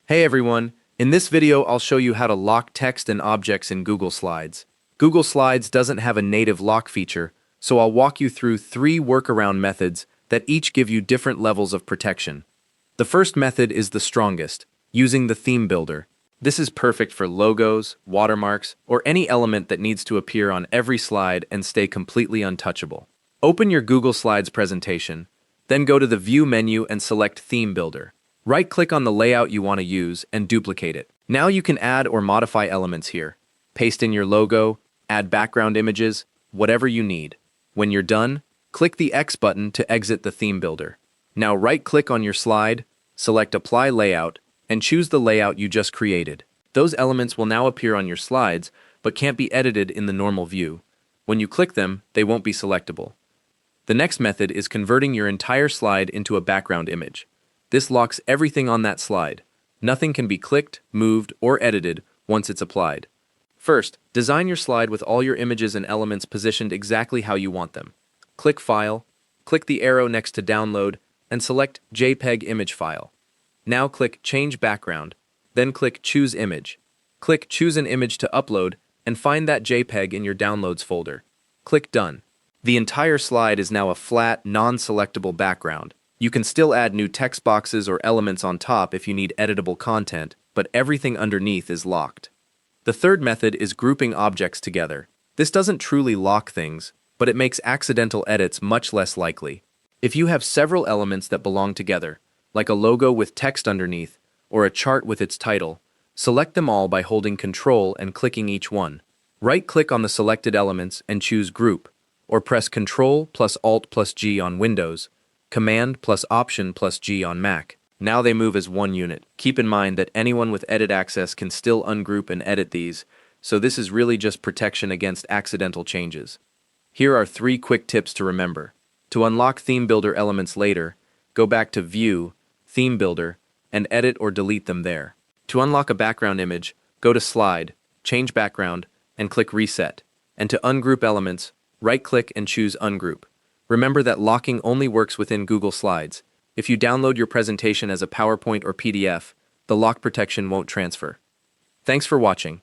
Hey everyone, in this video I'll show you how to lock text and objects in Google Slides. Google Slides doesn't have a native lock feature, so I'll walk you through 3 workaround methods that each give you different levels of protection. The first method is the strongest, using the theme builder. This is perfect for logos, watermarks, or any element that needs to appear on every slide and stay completely untouchable. Open your Google Slides presentation, then go to the View menu and select Theme Builder. Right-click on the layout you want to use and duplicate it. Now you can add or modify elements here. Paste in your logo, add background images, whatever you need. When you're done, click the X button to exit the theme builder. Now right-click on your slide, select Apply Layout, and choose the layout you just created. Those elements will now appear on your slides, but can't be edited in the normal view. When you click them, they won't be selectable. The next method is converting your entire slide into a background image. This locks everything on that slide. Nothing can be clicked, moved, or edited once it's applied. First, design your slide with all your images and elements positioned exactly how you want them. Click File, click the arrow next to Download, and select JPEG Image File. Now click Change Background, then click Choose Image. Click Choose an image to upload, and find that JPEG in your Downloads folder. Click Done. The entire slide is now a flat, non-selectable background. You can still add new text boxes or elements on top if you need editable content, but everything underneath is locked. The third method is grouping objects together. This doesn't truly lock things, but it makes accidental edits much less likely. If you have several elements that belong together, like a logo with text underneath, or a chart with its title, select them all by holding Ctrl and clicking each one. Right-click on the selected elements and choose Group, or press Ctrl plus Alt plus G on Windows, Command plus Option plus G on Mac. Now they move as one unit. Keep in mind that anyone with edit access can still ungroup and edit these, so this is really just protection against accidental changes. Here are 3 quick tips to remember. To unlock Theme Builder elements later, go back to View, Theme Builder, and edit or delete them there. To unlock a background image, go to Slide, change Background, and click Reset. And to ungroup elements, right-click and choose Ungroup. Remember that locking only works within Google Slides. If you download your presentation as a PowerPoint or PDF, the lock protection won't transfer. Thanks for watching.